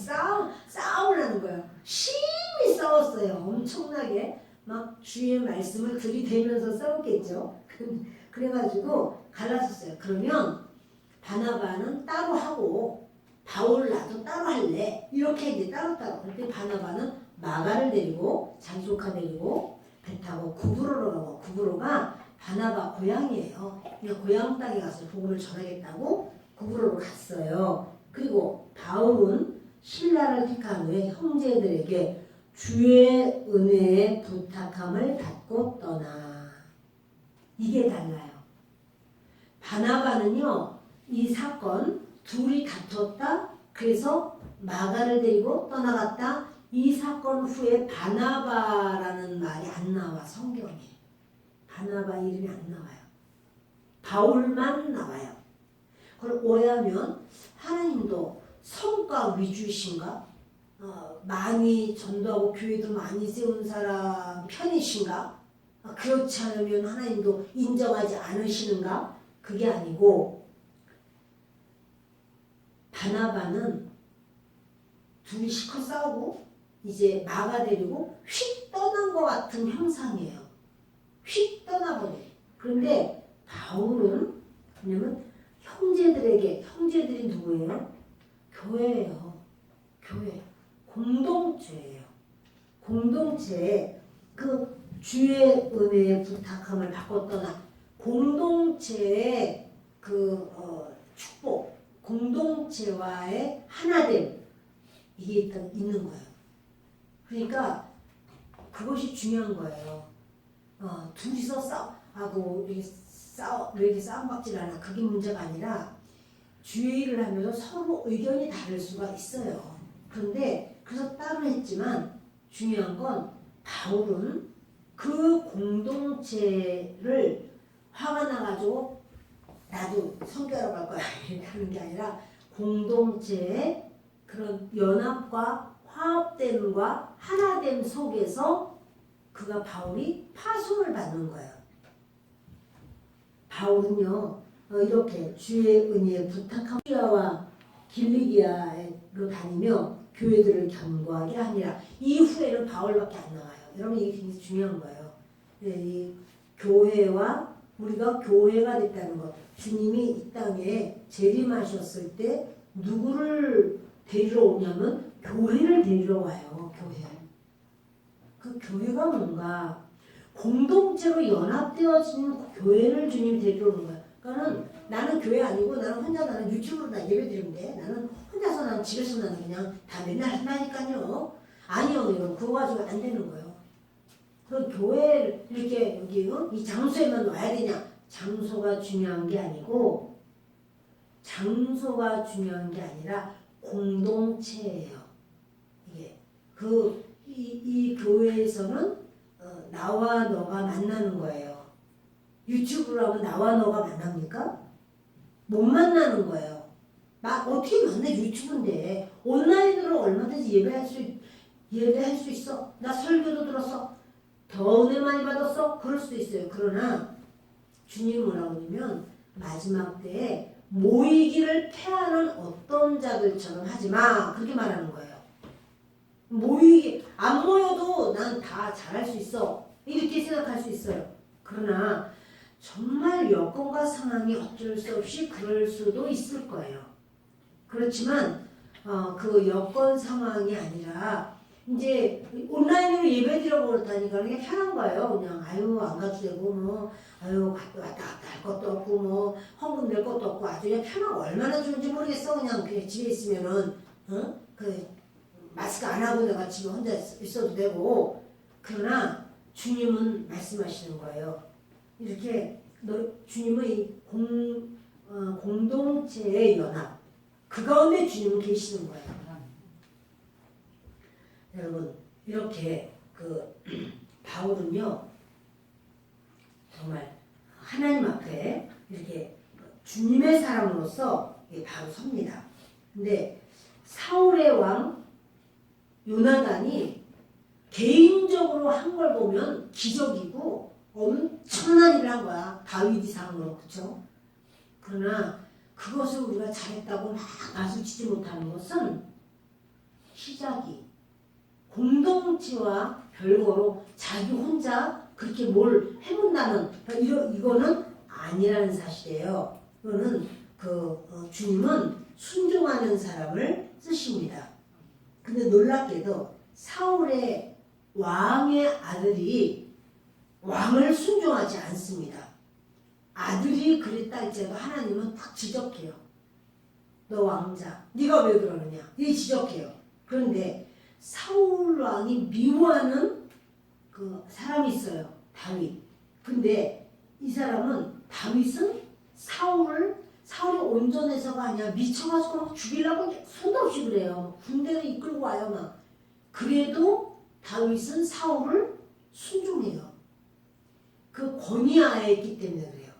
싸움을 하는 거예요. 심히 싸웠어요. 엄청나게 막 주의 말씀을 들이대면서 싸웠겠죠. 그래가지고 갈라섰어요. 그러면 바나바는 따로 하고 바울 나도 따로 할래. 이렇게 이제 따로따로. 그때 바나바는 마가를 데리고 자기 조카 데리고 배 타고 구브로로 가고 구브로가 바나바 고향이에요. 그러니까 고향 땅에 가서 복음을 전하겠다고 구브로로 갔어요. 그리고 바울은 신라를 택한 후에 형제들에게 주의 은혜의 부탁함을 받고 떠나. 이게 달라요. 바나바는요, 이 사건 둘이 다퉜다. 그래서 마가를 데리고 떠나갔다. 이 사건 후에 바나바라는 말이 안 나와 성경에. 바나바 이름이 안 나와요. 바울만 나와요. 그걸 오해하면 하나님도 성과 위주이신가? 많이 전도하고 교회도 많이 세운 사람 편이신가? 그렇지 않으면 하나님도 인정하지 않으시는가? 그게 아니고 바나바는 둘이 실컷 싸우고 이제 마가 데리고 휙 떠난 것 같은 형상이에요. 휙 떠나버려요. 그런데 바울은 왜냐면 형제들이 누구예요? 교회예요. 교회. 공동체예요. 공동체에 그 주의 은혜의 부탁함을 받고 떠나 공동체의 축복, 공동체와의 하나됨 이게 있는 거예요. 그러니까 그것이 중요한 거예요. 둘이서 왜 이렇게 싸움박질 하나 그게 문제가 아니라 주의 일을 하면서 서로 의견이 다를 수가 있어요. 그런데 그래서 따로 했지만 중요한 건 바울은 그 공동체를 화가 나가지고 나도 선교하러 갈 거야 이렇게 하는 게 아니라 공동체의 그런 연합과 화합됨과 하나됨 속에서 바울이 파송을 받는 거예요. 바울은요 이렇게 주의 은혜에 부탁한 시리아와 길리기아로 다니며 교회들을 견고하게 하니라. 이후에는 바울밖에 안 나와요. 여러분 이게 굉장히 중요한 거예요. 이 교회와 우리가 교회가 됐다는 것. 주님이 이 땅에 재림하셨을 때 누구를 데리러 오냐면 교회를 데리러 와요. 교회. 그 교회가 뭔가 공동체로 연합되어진 교회를 주님이 데리러 오는 거예요. 그러니까 나는 교회 아니고 나는 유튜브로 나 예배 드리는데 나는 혼자서 나는 집에서 나는 그냥 다 맨날 한다니까요. 아니요, 이건 그거 가지고 안 되는 거예요. 그 교회를 이렇게 여기 이 장소에만 와야 되냐? 장소가 중요한 게 아니고 장소가 중요한 게 아니라 공동체예요. 이게 이 교회에서는 나와 너가 만나는 거예요. 유튜브로 하면 나와 너가 만납니까? 못 만나는 거예요. 어떻게 만나? 유튜브인데 온라인으로 얼마든지 예배할 수 있어. 나 설교도 들었어. 더 은혜 많이 받았어. 그럴 수도 있어요. 그러나 주님은 뭐라고 하냐면 마지막 때에 모이기를 패하는 어떤 자들처럼 하지 마. 그렇게 말하는 거예요. 안 모여도 난 다 잘할 수 있어. 이렇게 생각할 수 있어요. 그러나 정말 여건과 상황이 어쩔 수 없이 그럴 수도 있을 거예요. 그렇지만 그 여건 상황이 아니라 이제 온라인으로 예배 드려버렸다니까 그게 편한 거예요. 그냥 아유 안 가도 되고 뭐 아유 왔다 갔다 할 것도 없고 뭐 헌금 낼 것도 없고 아주 그냥 편하고 얼마나 좋은지 모르겠어. 그냥 집에 있으면은 그 마스크 안 하고 내가 집에 혼자 있어도 되고. 그러나 주님은 말씀하시는 거예요. 이렇게 주님의 공동체의 연합 그 가운데 주님은 계시는 거예요. 여러분 이렇게 그 바울은요 정말 하나님 앞에 이렇게 주님의 사람으로서 바로 섭니다. 근데 사울의 왕 요나단이 개인적으로 한 걸 보면 기적이고 엄청난 일을 한 거야. 다윗 이상으로. 그렇죠? 그러나 그것을 우리가 잘했다고 막 나서치지 못하는 것은 시작이 공동체와 별거로 자기 혼자 그렇게 뭘 해본다는 이거는 아니라는 사실이에요. 이거는 주님은 순종하는 사람을 쓰십니다. 근데 놀랍게도 사울의 왕의 아들이 왕을 순종하지 않습니다. 아들이 그랬다 할지라도 하나님은 딱 지적해요. 너 왕자, 네가 왜 그러느냐? 이게 지적해요. 그런데 사울 왕이 미워하는 그 사람이 있어요. 다윗. 근데 이 사람은 다윗은 사울이 온전해서가 아니야. 미쳐가지고 막 죽이려고 손도 없이 그래요. 군대를 이끌고 와요. 막. 그래도 다윗은 사울을 순종해요. 그 권위하에 있기 때문에 그래요.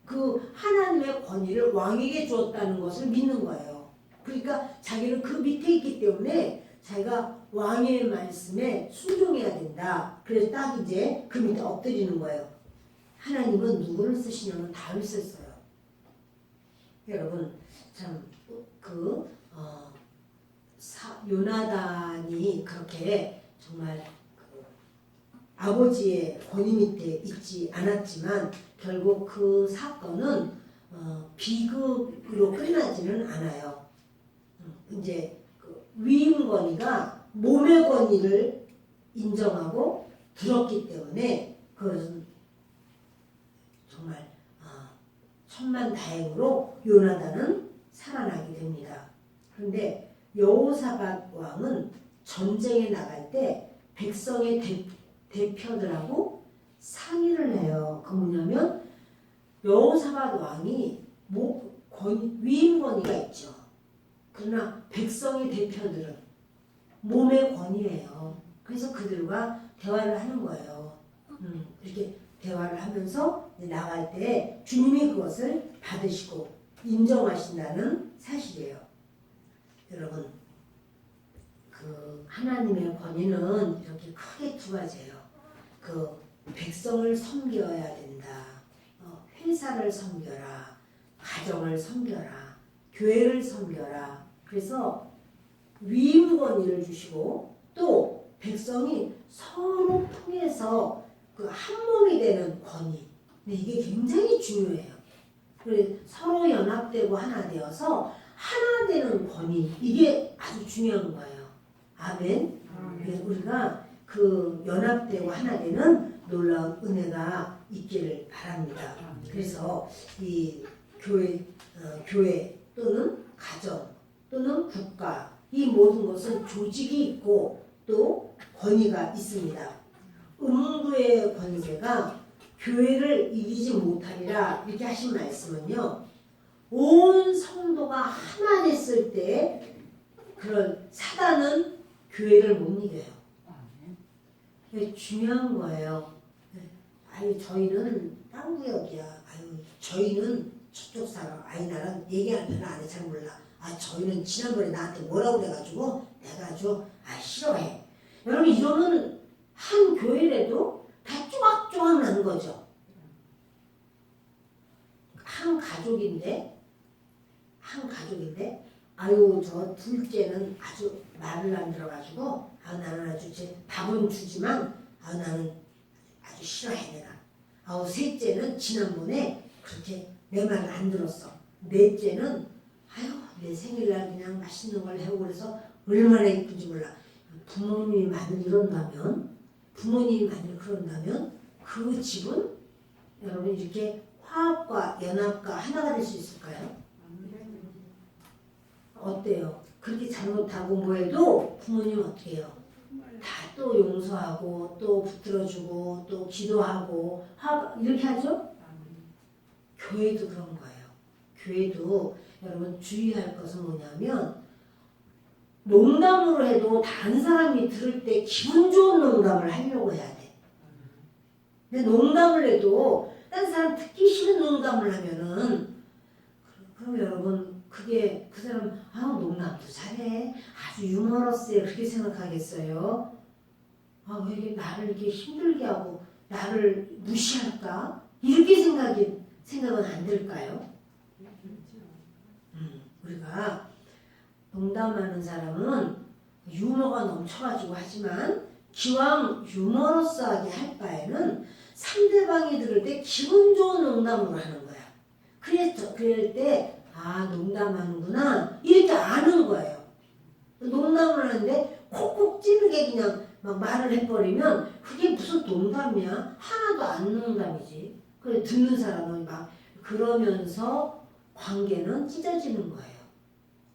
그 하나님의 권위를 왕에게 주었다는 것을 믿는 거예요. 그러니까 자기는 그 밑에 있기 때문에 자기가 왕의 말씀에 순종해야 된다. 그래서 딱 이제 그 밑에 엎드리는 거예요. 하나님은 누구를 쓰시냐면 다윗을 써요. 여러분 참 요나단이 그렇게 정말 아버지의 권위 밑에 있지 않았지만 결국 그 사건은 비극으로 끝나지는 않아요. 이제 위임 권위가 몸의 권위를 인정하고 들었기 때문에 그것은 정말 천만다행으로 요나단은 살아나게 됩니다. 그런데 여호사밧 왕은 전쟁에 나갈 때 백성의 대표들하고 상의를 해요. 그 뭐냐면 여호사밧 왕이 위임 권위가 있죠. 그러나 백성의 대표들은 몸의 권위예요. 그래서 그들과 대화를 하는 거예요. 이렇게 대화를 하면서 나갈 때 주님이 그것을 받으시고 인정하신다는 사실이에요. 여러분, 그 하나님의 권위는 이렇게 크게 두 가지예요. 그 백성을 섬겨야 된다. 회사를 섬겨라. 가정을 섬겨라. 교회를 섬겨라. 그래서 위임 권위를 주시고 또 백성이 서로 통해서 그 한 몸이 되는 권위. 근데 이게 굉장히 중요해요. 그래서 서로 연합되고 하나 되어서 하나 되는 권위. 이게 아주 중요한 거예요. 아멘. 우리가 그 연합되고 하나 되는 놀라운 은혜가 있기를 바랍니다. 그래서 이 교회 또는 가정 또는 국가 이 모든 것은 조직이 있고 또 권위가 있습니다. 음부의 권세가 교회를 이기지 못하리라 이렇게 하신 말씀은요. 온 성도가 하나 됐을 때 그런 사단은 교회를 못 이겨요. 이게 중요한 거예요. 아유 저희는 땅 구역이야. 아유 저희는 저쪽 사람. 아이 나랑 얘기하는 별로 안 해. 잘 몰라. 저희는 지난번에 나한테 뭐라고 그래가지고 내가 아주 싫어해. 여러분 이러면 한 교회라도 다 쪼각쪼각 나는 거죠. 한 가족인데 아유 저 둘째는 아주 말을 안 들어가지고 나는 아주 밥은 주지만 나는 아주 싫어해 내가. 셋째는 지난번에 그렇게 내 말을 안 들었어. 넷째는 아유 내 생일날 그냥 맛있는 걸 해오고 그래서 얼마나 이쁜지 몰라. 부모님이 만약 이런다면, 부모님이 만약 그런다면 그 집은 여러분 이렇게 화합과 연합과 하나가 될 수 있을까요? 어때요? 그렇게 잘못하고 뭐해도 부모님은 어떻게 해요? 다 또 용서하고 또 붙들어주고 또 기도하고 이렇게 하죠? 교회도 그런 거예요. 교회도 여러분 주의할 것은 뭐냐면 농담으로 해도 다른 사람이 들을 때 기분 좋은 농담을 하려고 해야 돼. 근데 농담을 해도 다른 사람 듣기 싫은 농담을 하면은 그럼 여러분 그게 그 사람 농담도 잘해 아주 유머러스해 그렇게 생각하겠어요? 왜 이게 나를 이렇게 힘들게 하고 나를 무시할까? 이렇게 생각은 안 들까요? 우리가 농담하는 사람은 유머가 넘쳐가지고 하지만 기왕 유머러스하게 할 바에는 상대방이 들을 때 기분 좋은 농담으로 하는 거야. 그럴 때 농담하는구나 이렇게 아는 거예요. 농담을 하는데 콕콕 찌르게 그냥 막 말을 해버리면 그게 무슨 농담이야? 하나도 안 농담이지. 그래 듣는 사람은 막 그러면서 관계는 찢어지는 거예요.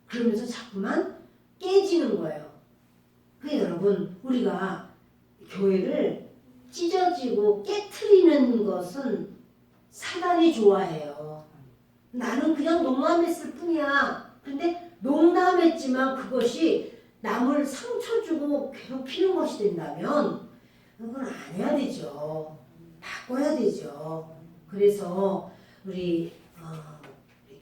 그러면서 자꾸만 깨지는 거예요. 그래서 여러분 우리가 교회를 찢어지고 깨트리는 것은 사단이 좋아해요. 나는 그냥 농담했을 뿐이야. 근데 농담했지만 그것이 남을 상처 주고 괴롭히는 것이 된다면 그건 안 해야 되죠. 바꿔야 되죠. 그래서 우리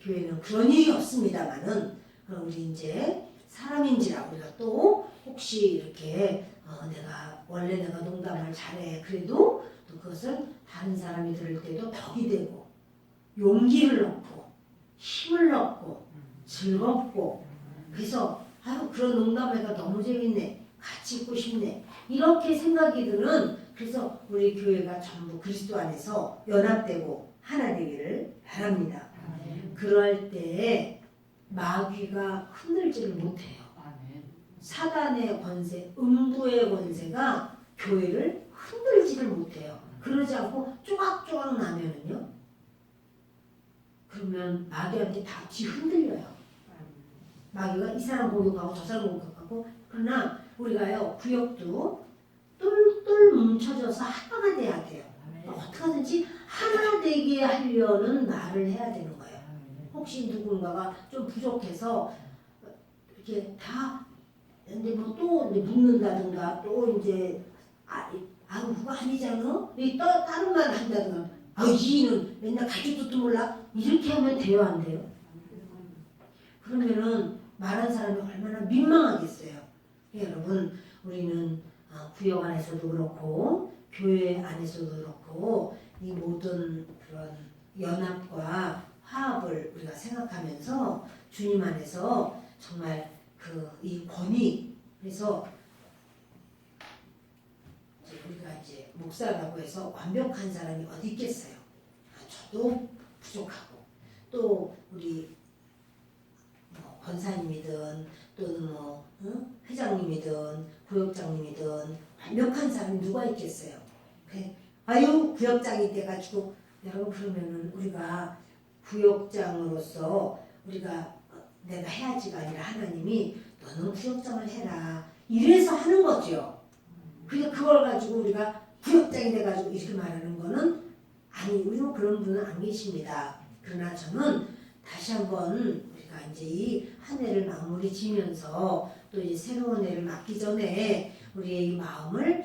교회는 그런 일이 없습니다만은 우리 이제 사람인지라 우리가 또 혹시 이렇게 내가 농담을 잘해 그래도 또 그것을 다른 사람이 들을 때도 덕이 되고 용기를 얻고 힘을 얻고 즐겁고 그래서 그런 농담회가 너무 재밌네 같이 있고 싶네 이렇게 생각이 드는 그래서 우리 교회가 전부 그리스도 안에서 연합되고 하나 되기를 바랍니다. 그럴 때 마귀가 흔들지를 못해요. 사단의 권세, 음부의 권세가 교회를 흔들지를 못해요. 그러지 않고 쪼각쪼각 나면은요. 그러면 마귀한테 다 뒤흔들려요. 마귀가 이 사람 공격하고 저 사람 공격하고 그러나 우리가요 구역도 똘똘 뭉쳐져서 하나가 돼야 돼요. 어떻게 하든지 하나 되게 하려는 말을 해야 되는 거예요. 혹시 누군가가 좀 부족해서 이렇게 다 근데 또 묻는다든가 또 이제 그거 아니잖아. 또 다른 말 한다든가 이는 맨날 가지도 몰라 이렇게 하면 돼요 안 돼요? 그러면은 말한 사람이 얼마나 민망하겠어요. 여러분 우리는 구역 안에서도 그렇고 교회 안에서도 그렇고 이 모든 그런 연합과 화합을 우리가 생각하면서 주님 안에서 정말 이 권위 그래서 우리가 이제 목사라고 해서 완벽한 사람이 어디 있겠어요? 저도 부족하고 또 우리 권사님이든 또는 회장님이든 구역장님이든 완벽한 사람이 누가 있겠어요? 구역장이 돼가지고 여러분 그러면은 우리가 구역장으로서 우리가 내가 해야지가 아니라 하나님이 너는 구역장을 해라 이래서 하는 거죠. 그걸 가지고 우리가 구역장이 돼가지고 이렇게 말하는 거는 우리는 그런 분은 안 계십니다. 그러나 저는 다시 한번 우리가 이제 이 한 해를 마무리 지면서 또 이제 새로운 해를 맞기 전에 우리의 이 마음을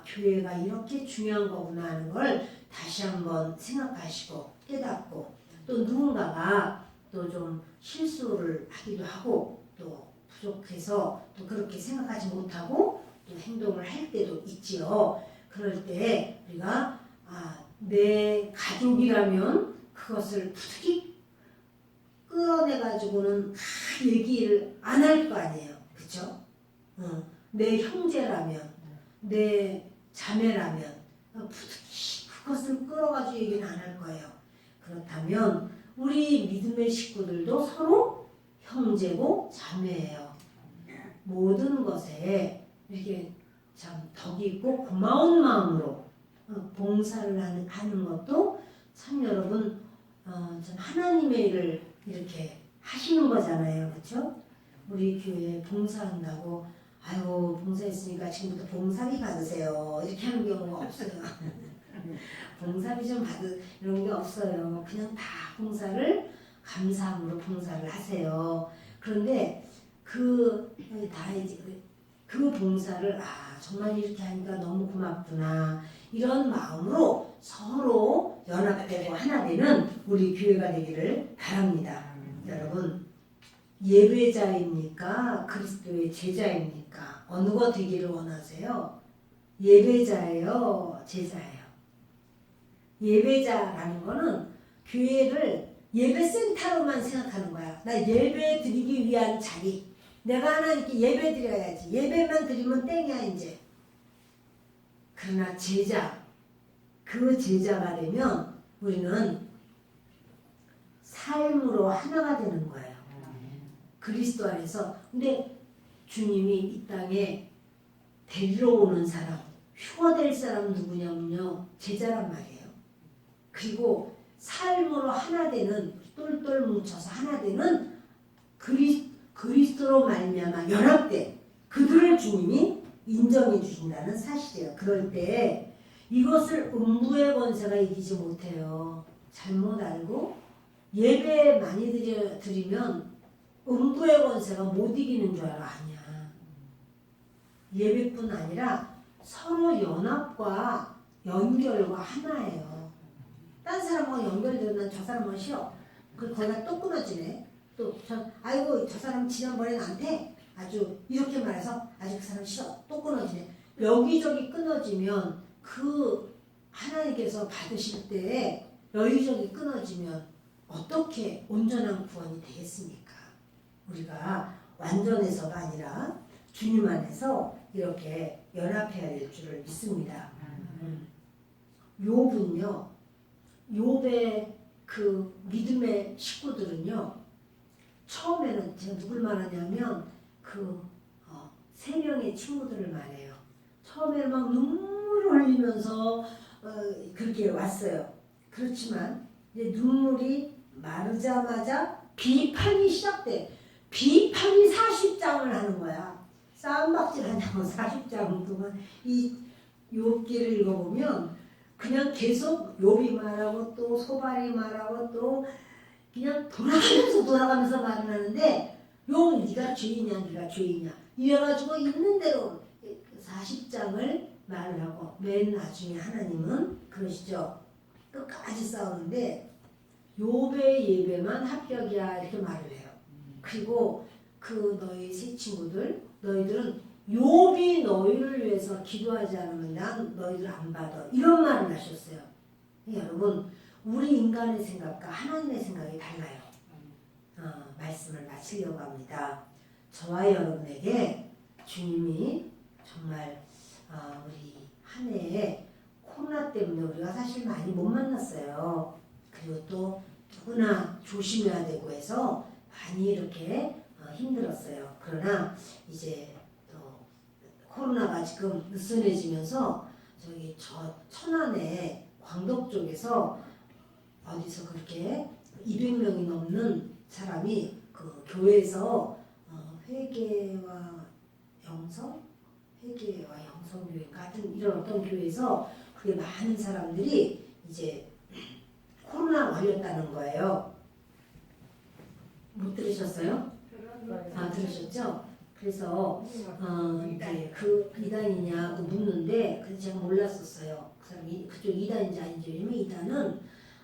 교회가 이렇게 중요한 거구나 하는 걸 다시 한번 생각하시고 깨닫고 또 누군가가 또 좀 실수를 하기도 하고 또 부족해서 또 그렇게 생각하지 못하고 또 행동을 할 때도 있지요. 그럴 때 우리가 내 가족이라면 그것을 부득이 끌어내가지고는 얘기를 안 할 거 아니에요. 그쵸? 내 형제라면 내 자매라면 부득이 그것을 끌어가지고 얘기는 안 할 거예요. 그렇다면 우리 믿음의 식구들도 서로 형제고 자매예요. 모든 것에 이렇게 참 덕이 있고 고마운 마음으로 봉사를 하는 것도 참 여러분 참 하나님의 일을 이렇게 하시는 거잖아요. 그렇죠? 우리 교회에 봉사한다고 아유 봉사했으니까 지금부터 봉사비 받으세요. 이렇게 하는 경우가 없어요. 봉사비 좀 이런 게 없어요. 그냥 다 봉사를 감사함으로 봉사를 하세요. 그런데 그 봉사를 정말 이렇게 하니까 너무 고맙구나 이런 마음으로 서로 연합되고 하나 되는 우리 교회가 되기를 바랍니다. 여러분 예배자입니까? 그리스도의 제자입니까? 어느 거 되기를 원하세요? 예배자예요? 제자예요? 예배자라는 거는 교회를 예배센터로만 생각하는 거야. 나 예배 드리기 위한 자리. 내가 하나님께 예배 드려야지. 예배만 드리면 땡이야 이제. 그러나 제자, 그 제자가 되면 우리는 삶으로 하나가 되는 거예요. 그리스도 안에서. 근데 주님이 이 땅에 데리러 오는 사람, 휴거될 사람 누구냐면요. 제자란 말이에요. 그리고 삶으로 하나 되는, 똘똘 뭉쳐서 하나 되는 그리스도로 말미암아 연합된 그들을 주님이 인정해 주신다는 사실이에요. 그럴 때 이것을 음부의 권세가 이기지 못해요. 잘못 알고 예배 많이 드리면 음부의 권세가 못 이기는 줄 알아. 아니야. 예배뿐 아니라 서로 연합과 연결과 하나예요. 딴 사람하고 연결되면 저 사람은 싫어. 거기가 또 끊어지네. 아이고 저 사람 지난번에 나한테 아주 이렇게 말해서 아직 그 사람 싫어. 또 끊어지네. 여기저기 끊어지면 그 하나님께서 받으실 때 여기저기 끊어지면 어떻게 온전한 구원이 되겠습니까? 우리가 완전해서가 아니라 주님 안에서 이렇게 연합해야 될 줄을 믿습니다. 욥은요. 욥의 그 믿음의 식구들은요. 처음에는 제가 누굴 말하냐면 세 명의 친구들을 말해요. 처음에는 막 눈물을 흘리면서 그렇게 왔어요. 그렇지만 이제 눈물이 마르자마자 비판이 시작돼. 비판이 40장을 하는 거야. 싸움박질 하냐고 40장 동안 이 욥기를 읽어보면 그냥 계속 욥이 말하고 또 소발이 말하고 또 그냥 돌아가면서 말을 하는데 욥은 네가 죄이냐 네가 죄이냐 이래가지고 있는 대로 40장을 말을 하고 맨 나중에 하나님은 그러시죠. 끝까지 싸우는데 욥의 예배만 합격이야 이렇게 말을 해요. 그리고 너희 세 친구들 너희들은 욥이 너희를 위해서 기도하지 않으면 난 너희들 안 받아 이런 말을 하셨어요. 여러분 우리 인간의 생각과 하나님의 생각이 달라요. 말씀을 마치려고 합니다. 저와 여러분에게 주님이 정말 우리 한 해에 코로나 때문에 우리가 사실 많이 못 만났어요. 그리고 또 누구나 조심해야 되고 해서 많이 이렇게 힘들었어요. 그러나 이제 또 코로나가 지금 느슨해지면서 저기 천안에 광덕 쪽에서 어디서 그렇게 200명이 넘는 사람이 그 교회에서 회개와 영성교회 같은 이런 어떤 교회에서 그게 많은 사람들이 이제 코로나 걸렸다는 거예요. 못 들으셨어요? 들으셨죠? 그래서 이제 그 이단이냐고 묻는데 그래서 제가 몰랐었어요. 그 사람이 그쪽 이단인지 아닌지. 왜냐면 이단은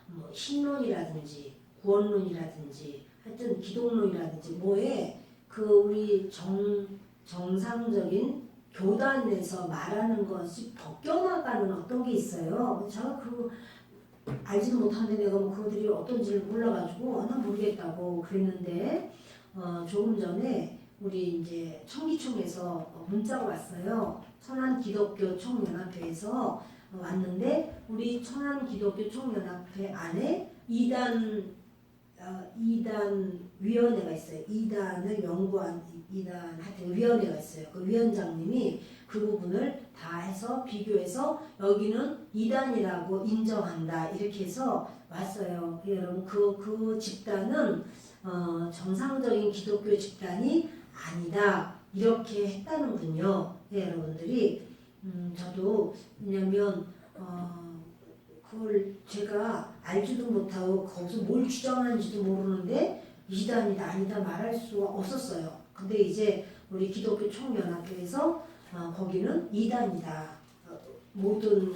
뭐 신론이라든지 구원론이라든지 하여튼 기독론이라든지 뭐에 그 우리 정상적인 교단에서 말하는 것이 벗겨나가는 어떤 게 있어요. 제가 알지도 못하는데 내가 뭐 그들이 어떤지를 몰라가지고 난 모르겠다고 그랬는데 조금 전에 우리 이제 청기총에서 문자가 왔어요. 천안 기독교 총연합회에서 왔는데 우리 천안 기독교 총연합회 안에 2단 위원회가 있어요. 2단을 연구한 2단 하여튼 위원회가 있어요. 그 위원장님이 그 부분을 다 해서 비교해서 여기는 이단이라고 인정한다 이렇게 해서 왔어요. 여러분 그 집단은 정상적인 기독교 집단이 아니다 이렇게 했다는군요. 네, 여러분들이 저도 왜냐면 그걸 제가 알지도 못하고 거기서 뭘 주장하는지도 모르는데 이단이다 아니다 말할 수가 없었어요. 근데 이제 우리 기독교 총연합회에서 거기는 이단이다 모든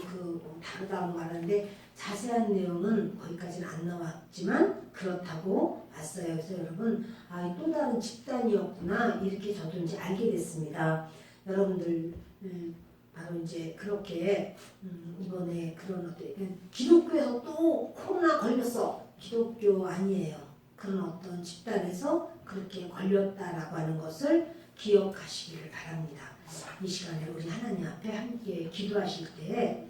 다르다고 말하는데 자세한 내용은 거기까지는 안 나왔지만 그렇다고 봤어요. 그래서 여러분 또 다른 집단이었구나 이렇게 저도 이제 알게 됐습니다. 여러분들 바로 이제 그렇게 이번에 그런 어떤 기독교에서 또 코로나 걸렸어 기독교 아니에요. 그런 어떤 집단에서 그렇게 걸렸다라고 하는 것을 기억하시기를 바랍니다. 이 시간에 우리 하나님 앞에 함께 기도하실 때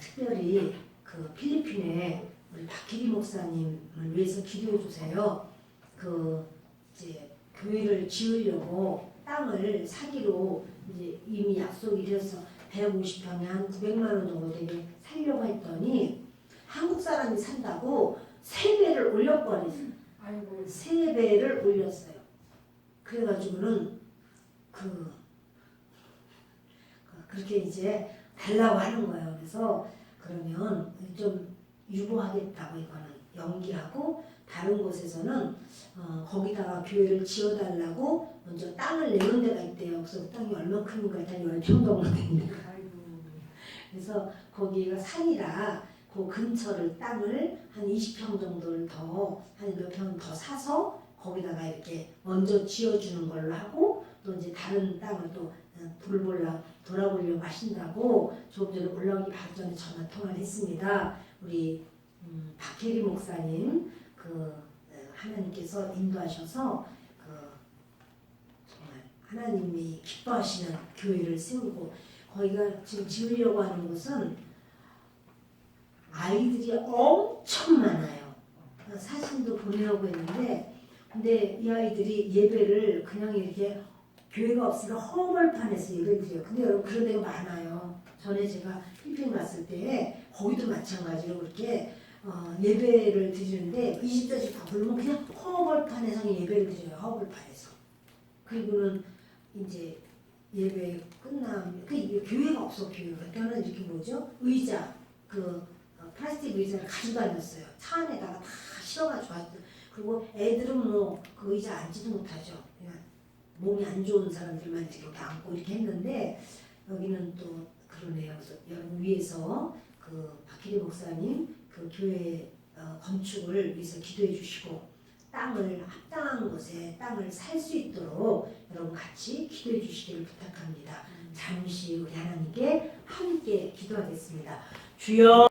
특별히 그 필리핀에 우리 박혜리 목사님을 위해서 기도해 주세요. 이제 교회를 지으려고 땅을 사기로 이제 이미 약속이 되어서 150평에 한 900만 원 정도 되게 살려고 했더니 한국 사람이 산다고 3배를 올려버렸어요. 아이고. 3배를 올렸어요. 그래가지고는 그렇게 이제 달라고 하는 거예요. 그래서 그러면 좀 유보하겠다고 이거는 연기하고 다른 곳에서는 거기다가 교회를 지어달라고 먼저 땅을 내는 데가 있대요. 그래서 그 땅이 얼마큼인가 일단 10평 정도 됩니다. 그래서 거기가 산이라 그 근처를 땅을 한 20평 정도를 더 한 몇 평 더 사서 거기다가 이렇게 먼저 지어주는 걸로 하고 또 이제 다른 땅을 또 돌아보려고 하신다고 조금 전에 올라오기 바로 전에 전화 통화를 했습니다. 우리 박혜리 목사님 하나님께서 인도하셔서 정말 하나님이 기뻐하시는 교회를 세우고 거기가 지금 지으려고 하는 곳은 아이들이 엄청 많아요. 사진도 보내려고 했는데 근데 이 아이들이 예배를 그냥 이렇게 교회가 없으면 허벌판에서 예배를 드려요. 근데 여러분 그런 데가 많아요. 전에 제가 필리핀 갔을 때 거기도 마찬가지로 그렇게 예배를 드리는데 20자씩 다 부르면 그냥 허벌판에서 예배를 드려요. 허벌판에서. 그리고는 이제 예배 끝나면 교회가 없어. 교회가. 그러니까 이렇게 뭐죠? 의자 플라스틱 의자를 가지고 다녔어요. 차 안에다가 다 실어가지고 왔어요. 그리고 애들은 뭐 그 의자 앉지도 못하죠. 그냥 몸이 안 좋은 사람들만 이렇게 앉고 이렇게 했는데 여기는 또 그러네요. 그래서 여러분 위해서 박혜리 목사님 교회 건축을 위해서 기도해 주시고 땅을 합당한 곳에 땅을 살 수 있도록 여러분 같이 기도해 주시기를 부탁합니다. 잠시 우리 하나님께 함께 기도하겠습니다. 주여